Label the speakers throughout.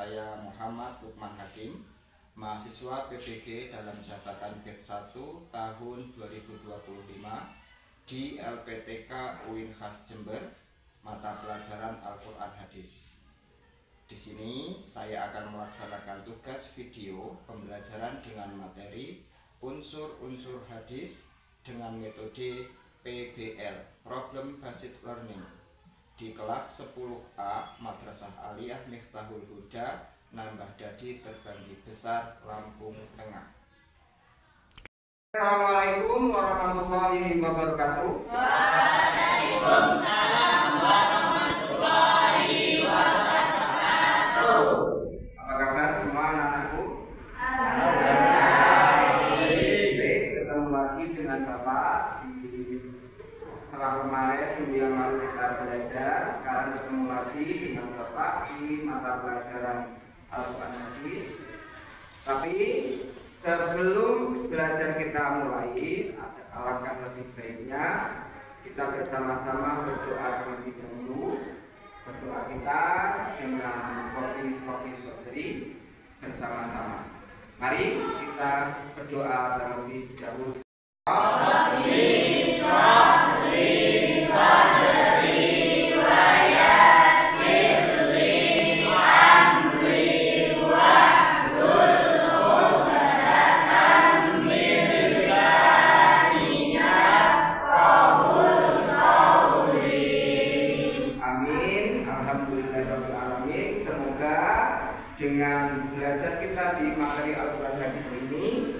Speaker 1: saya Muhammad Lukman Hakim, mahasiswa PPG dalam jabatan Batch 1 tahun 2025 di LPTK UIN Khas Jember, mata pelajaran Al-Quran Hadis. Di sini saya akan melaksanakan tugas video pembelajaran dengan materi unsur-unsur hadis dengan metode PBL, Problem Based Learning, di kelas 10A Madrasah Aliyah Miftahul Huda, Nambah Dadi Terbanggi Besar, Lampung Tengah.
Speaker 2: Assalamualaikum warahmatullahi wabarakatuh.
Speaker 3: Waalaikumsalam warahmatullahi wabarakatuh.
Speaker 2: Apa kabar semua anak-anakku?
Speaker 3: Baik.
Speaker 2: Ketemu lagi dengan Bapak setelah kemarin minggu yang lalu kita belajar. Sekarang ketemu lagi dengan Bapak di mata pelajaran Al-Quran Hadis. Tapi sebelum belajar kita mulai, alangkah lebih baiknya kita bersama-sama berdoa terlebih dahulu. Berdoa kita dengan kopi saudari bersama-sama. Mari kita berdoa terlebih dahulu. Dengan belajar kita di materi Al-Quran Hadis ini,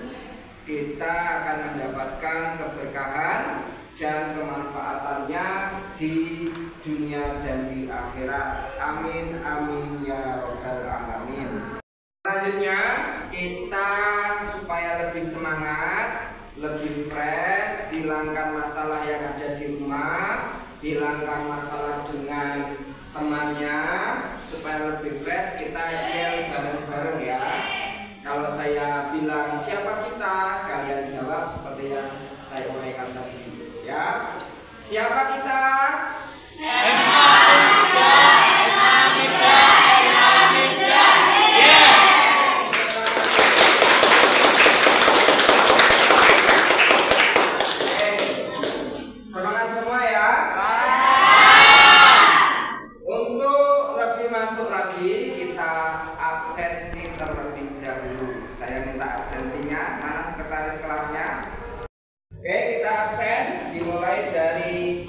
Speaker 2: kita akan mendapatkan keberkahan dan kemanfaatannya di dunia dan di akhirat. Amin, amin ya robbal alamin. Selanjutnya kita supaya lebih semangat, lebih fresh, hilangkan masalah yang ada di rumah, hilangkan masalah dengan temannya, supaya lebih fresh kita yel bareng-bareng ya. Kalau saya bilang siapa kita, kalian jawab seperti yang saya uraikan tadi ya. Siapa kita? Semangat semua ya. Untuk lebih masuk lagi, kita absensi terlebih dahulu. Saya minta absensinya. Mana sekretaris kelasnya? Oke, kita absen. Dimulai dari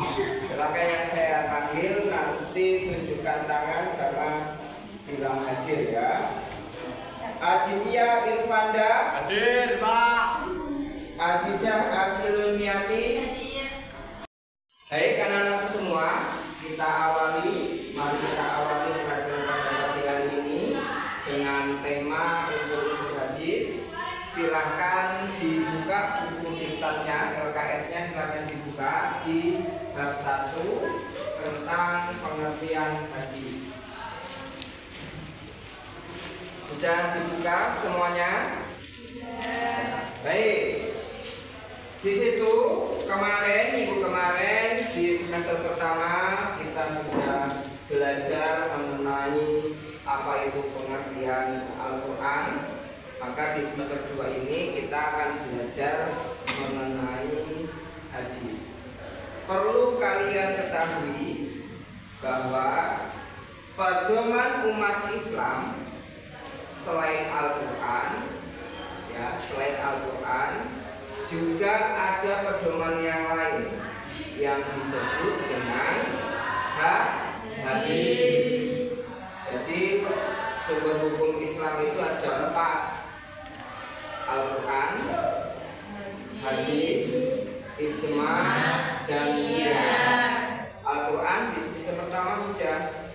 Speaker 2: silakan yang saya panggil, nanti tunjukkan tangan sama bilang hadir ya. Aditya Irfanda.
Speaker 3: Hadir, Pak.
Speaker 2: Azizah Akiluniati. Baik, anak-anakku semua, mari kita awali pelajaran pada pagi hari ini dengan tema unsur-unsur hadis. Silahkan dibuka buku diktatnya, LKS-nya silahkan dibuka di bab 1 tentang pengertian hadis. Sudah dibuka semuanya? Baik. Di situ minggu kemarin di semester pertama kita sudah belajar mengenai apa itu pengertian Al-Quran. Maka di semester 2 ini kita akan belajar mengenai hadis. Perlu kalian ketahui bahwa pedoman umat Islam selain Al-Quran, ya, selain Al-Quran juga ada pedoman yang lain yang disebut dengan hadis. Jadi sumber hukum Islam itu ada 4: Al-Quran, hadis, ijma, dan qiyas. Al-Quran di semester pertama sudah.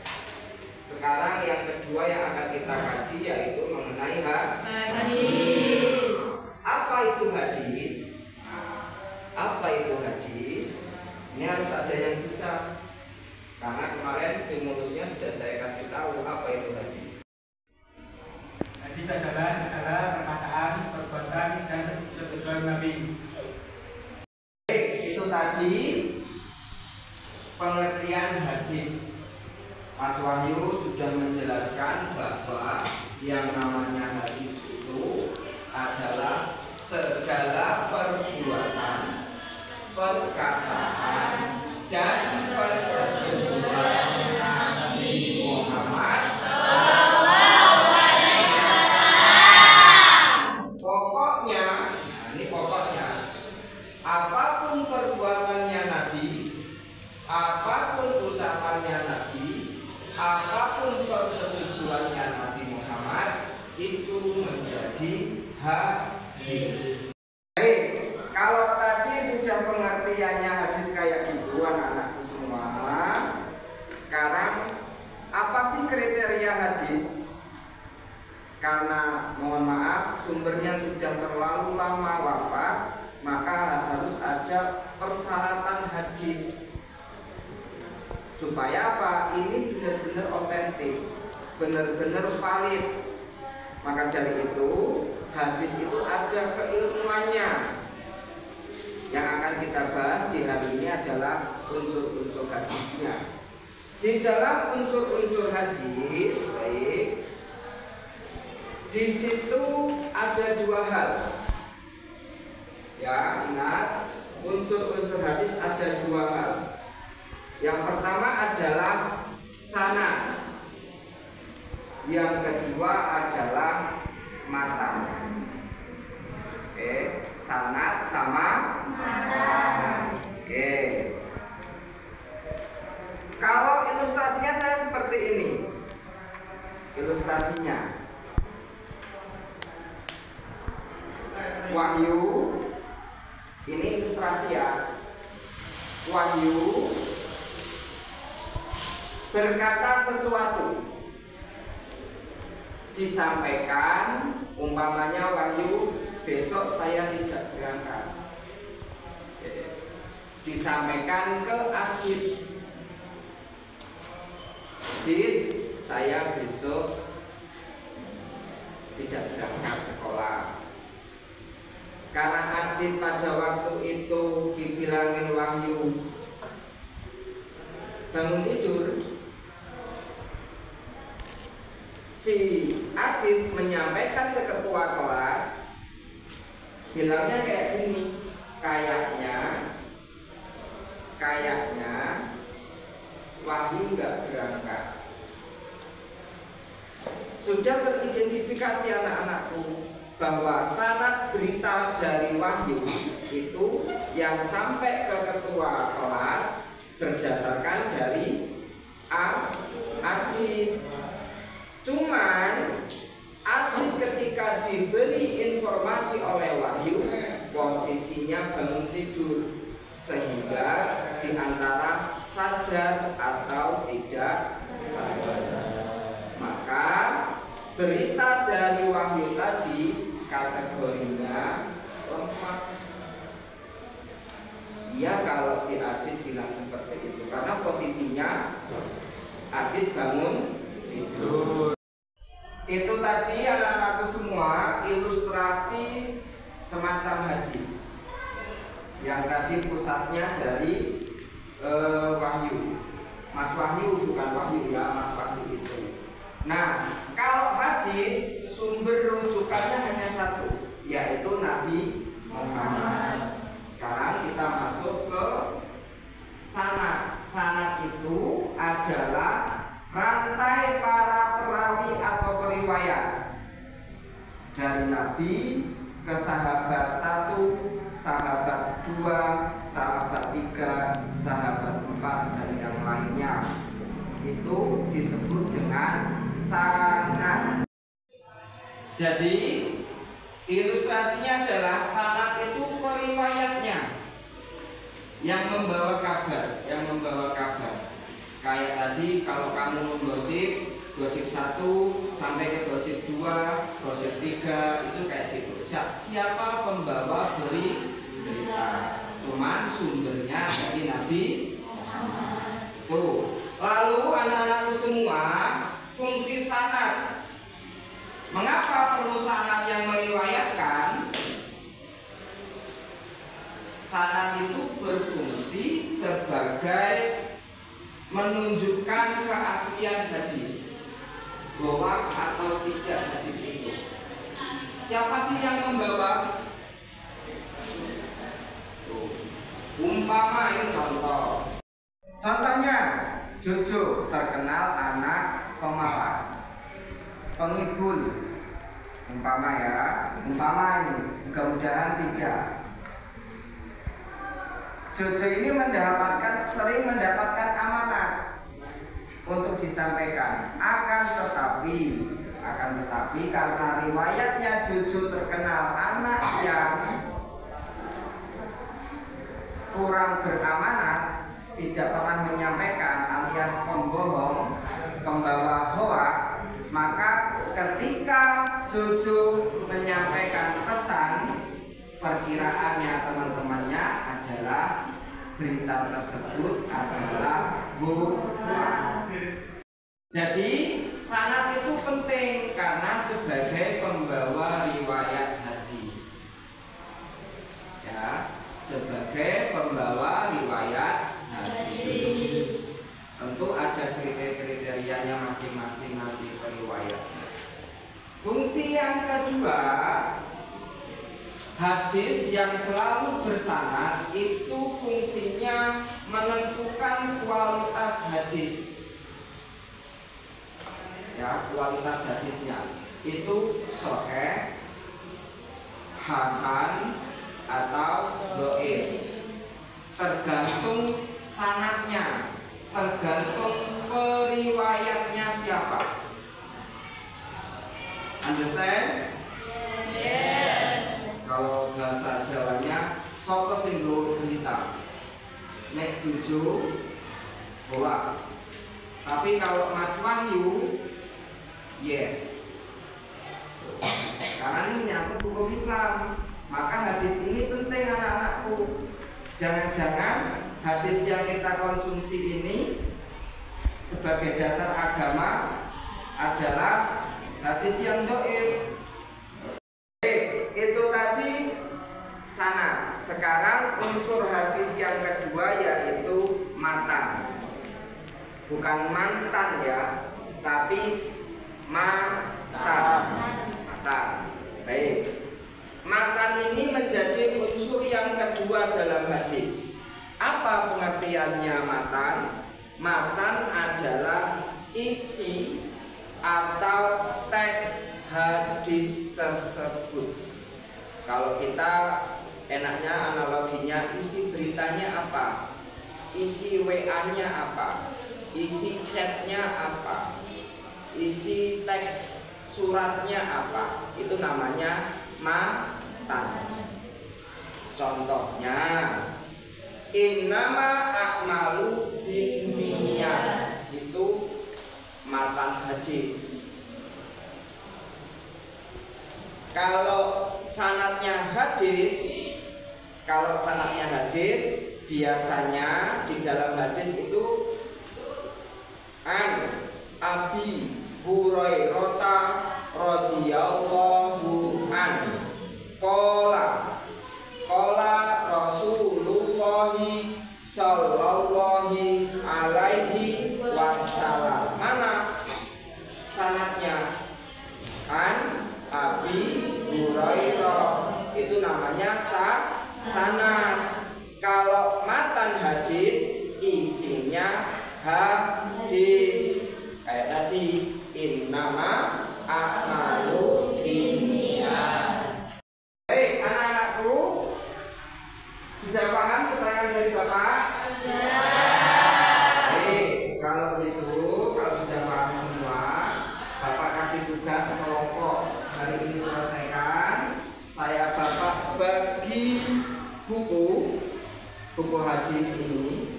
Speaker 2: Sekarang yang kedua yang akan kita kaji yaitu mengenai hadis. Apa itu hadis? Apa itu hadis? Ini harus ada yang bisa. Karena kemarin stimulusnya sudah saya kasih tahu apa itu hadis.
Speaker 3: Hadis adalah segala perkataan, perbuatan, dan persetujuan Nabi.
Speaker 2: Itu tadi pengertian hadis. Mas Wahyu sudah menjelaskan bahwa yang namanya hadis itu adalah segala perbuatan, perkataan, dan persetujuan Nabi Muhammad. Pokoknya, nah ini pokoknya, apapun perbuatannya Nabi, apapun ucapannya Nabi, apapun persetujuannya Nabi Muhammad, itu menjadi hadis. Baik, kalau tadi sudah pengertiannya hadis kayak gitu anak-anakku semua, sekarang apa sih kriteria hadis? Karena mohon maaf sumbernya sudah terlalu lama wafat, maka harus ada persyaratan hadis supaya apa? Ini benar-benar otentik, benar-benar valid. Maka dari itu hadis itu ada keilmuannya. Yang akan kita bahas di hari ini adalah unsur-unsur hadisnya. Di dalam unsur-unsur hadis, baik, di situ ada dua hal. Ya, ingat, unsur-unsur hadis ada dua hal. Yang pertama adalah sanad. Yang kedua adalah matan. Oke, sanad sama matan. Oke. Kalau ilustrasinya saya seperti ini. Ilustrasinya Wahyu. Ini ilustrasi ya. Wahyu berkata sesuatu, disampaikan, umpamanya Wahyu, besok saya tidak berangkat, disampaikan ke Adit, Adit, saya besok tidak berangkat sekolah. Karena Adit pada waktu itu dibilangin Wahyu bangun tidur, si Adit menyampaikan ke ketua kelas, bilangnya kayak gini, kayaknya Wahyu nggak berangkat. Sudah teridentifikasi anak-anakku bahwa sanad berita dari Wahyu itu yang sampai ke ketua kelas berdasarkan dari Adit. Cuman Adit ketika diberi informasi oleh Wahyu, posisinya bangun tidur, sehingga diantara sadar atau tidak sadar. Maka berita dari Wahyu tadi kategorinya lemah. Iya, kalau si Adit bilang seperti itu karena posisinya Adit bangun tidur. Itu tadi anak-anakku semua ilustrasi semacam hadis yang tadi pusatnya dari Wahyu. Mas Wahyu, bukan Wahyu ya, Mas Wahyu itu. Nah, kalau hadis sumber rujukannya hanya satu, yaitu Nabi Muhammad. Sekarang kita masuk ke sanad. Sanad itu adalah rantai para perawi atau periwayat dari Nabi ke sahabat 1, sahabat 2, sahabat 3, sahabat 4 dan yang lainnya. Itu disebut dengan sanad. Jadi ilustrasinya adalah sanad itu periwayatnya yang membawa kabar, Kayak tadi kalau kamu menggosip, gosip 1 sampai ke gosip 2, gosip 3 itu kayak gitu. Siapa pembawa berita? Cuman sumbernya dari Nabi Muhammad. Lalu anak-anakku semua, fungsi sanad. Mengapa perlu sanad yang meriwayatkan? Sanad itu berfungsi sebagai menunjukkan keaslian hoak atau tidak hadis itu? Siapa sih yang membawa? Umpama ini contoh. Contohnya, Jojo terkenal anak pemalas, penghibur. Umpama ya, umpama ini, mudah-mudahan tidak. Jojo ini sering mendapatkan amanat untuk disampaikan. Akan tetapi karena riwayatnya Jojo terkenal anak yang kurang beramanat, tidak pernah menyampaikan, alias pembohong, pembawa hoak, maka ketika Jojo menyampaikan pesan, perkiraannya teman-temannya adalah berita tersebut adalah hoak. Jadi sanad itu penting karena sebagai pembawa riwayat hadis, ya, sebagai pembawa riwayat hadis. Tentu ada kriteria-kriterianya masing-masing nanti periwayatnya. Fungsi yang kedua, hadis yang selalu bersanad itu fungsinya menentukan kualitas hadis. Ya, kualitas hadisnya itu sahih, hasan atau dhaif. Tergantung sanadnya, tergantung periwayatnya siapa. Understand? Yes. Kalau bahasa Jawanya, sapa sing nggawa berita? Nek Jojo hoak. Tapi kalau Mas Wahyu, yes. Karena ini menyangkut hukum Islam, maka hadis ini penting anak-anakku. Jangan-jangan hadis yang kita konsumsi ini sebagai dasar agama adalah hadis yang dhaif. Itu tadi sanad. Sekarang unsur hadis yang kedua yaitu matan. Bukan mantan ya, tapi matan. Baik. Matan ini menjadi unsur yang kedua dalam hadis. Apa pengertiannya matan? Matan adalah isi atau teks hadis tersebut. Kalau kita enaknya analoginya, isi beritanya apa? Isi WA-nya apa? Isi chatnya apa? Isi teks suratnya apa? Itu namanya matan. Contohnya, innama a'malu binniyat, itu matan hadis. Kalau sanadnya hadis, biasanya di dalam hadis itu an Abi Hurairah radhiyallahu anhu qala Rasulullah sallallahu alaihi wasallam. Mana sanadnya? An Abi Hurairah, itu namanya sanad. Kalau matan hadis isinya hadis. Kayak tadi, innama a'malu binniyat. Baik, anak-anakku, sudah paham pertanyaan dari Bapak? Baik, kalau sudah paham semua, Bapak kasih tugas kelompok hari ini selesaikan. Saya Bapak bagi buku hadis ini.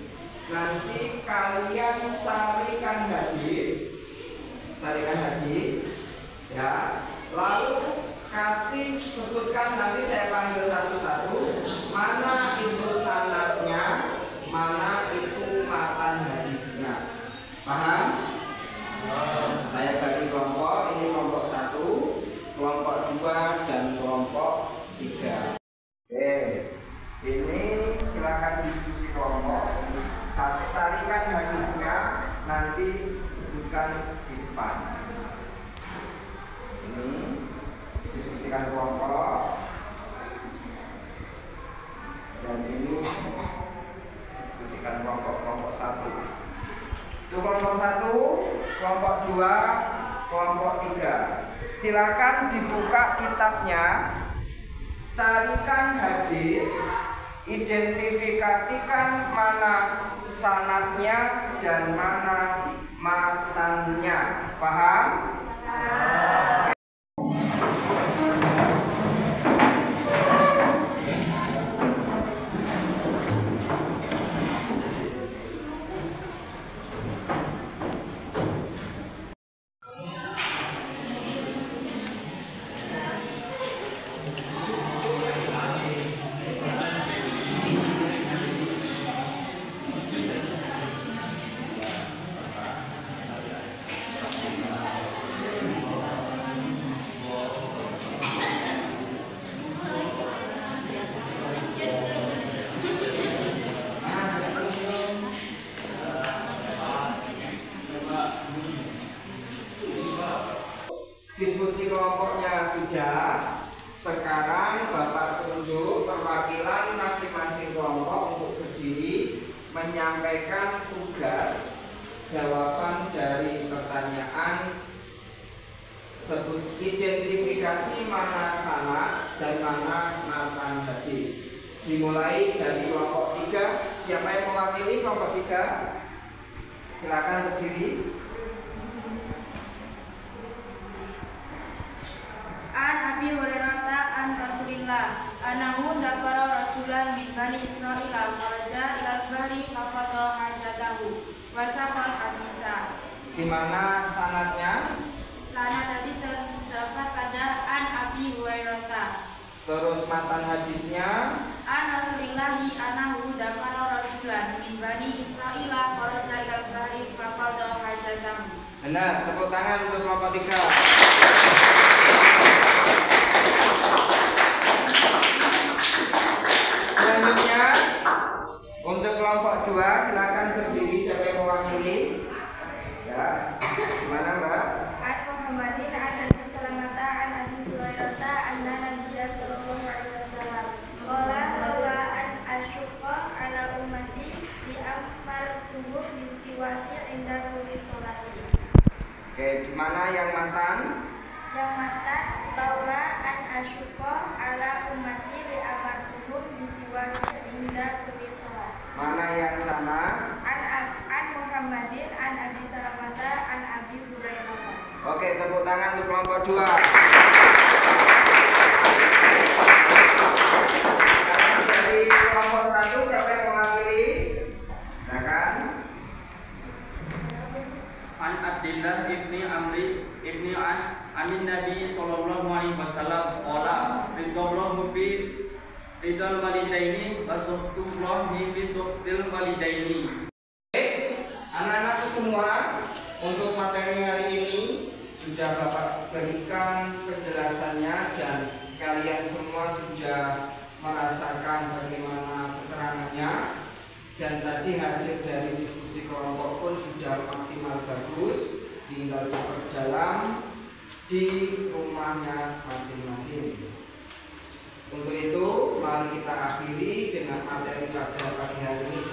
Speaker 2: Nanti kalian carikan hadis, ya. Lalu kasih sebutkan, nanti saya panggil satu-satu, mana itu sanadnya, mana itu matan hadisnya. Paham? Saya bagi kelompok, ini kelompok 1, kelompok 2, dan kelompok 3. Oke, ini silakan diskusi kelompok. Carikan hadisnya, nanti sebutkan di depan. diskusikan kelompok. Dan ini diskusikan kelompok 1. Itu kelompok 1, kelompok 2, kelompok 3. Silakan dibuka kitabnya, carikan hadis, identifikasikan mana sanadnya dan mana matannya. Paham? Diskusi kelompoknya sudah. Sekarang Bapak tunjuk perwakilan masing-masing kelompok untuk berdiri menyampaikan tugas jawaban dari pertanyaan sebut. Identifikasi mana sanad dan mana matan hadis. Dimulai dari kelompok 3. Siapa yang mewakili kelompok 3? Silakan berdiri.
Speaker 4: An Abi Hurairah an Rasulillah annahu dzakara rajulan min bani Israila kharaja ilal bahri faqada hajatahu wa saqal haditha.
Speaker 2: Di mana sanadnya?
Speaker 4: Sanad hadis terdapat pada An Abi Hurairah.
Speaker 2: Terus matan hadisnya?
Speaker 4: An Rasulillahi annahu dzakara rajulan min bani Israila kharaja ilal bahri faqada hajatahu.
Speaker 2: Benar, tepuk tangan untuk kelompok 3. Selanjutnya untuk kelompok 2 silakan berdiri. Siapa yang mewakili? Ya, gimana Mbak?
Speaker 4: An Muhammadin an Abi Salamata an Abi Hurairah anna Nabiyya sallallahu alaihi wasallam qala laula an asyqa ala ummati bi amartuhum bi siwaki inda kulli sholati.
Speaker 2: Oke, gimana yang mantan?
Speaker 4: Yang matan laula an asyqa ala ummati bi amartuhum bi siwaki inda kulli sholat.
Speaker 2: Mana yang sama?
Speaker 4: An Muhammadin an Abi Salamata an Abi Hurairah.
Speaker 2: Oke, tepuk tangan untuk kelompok 2. Dari kelompok 1 siapa yang mewakili? Silakan.
Speaker 5: An Abdillah ibni Amri ibni As amin Nabi sallallahu alaihi wasallam qala ridallahu fi ridal walidaini wa suhtullahi fi suhtil walidaini.
Speaker 2: Anak-anakku semua, untuk materi hari ini sudah Bapak berikan penjelasannya dan kalian semua sudah merasakan bagaimana keterangannya. Dan tadi hasil dari diskusi kelompok pun sudah maksimal bagus, tinggal diperdalam di rumahnya masing-masing. Untuk itu, mari kita akhiri dengan materi pada pagi hari ini.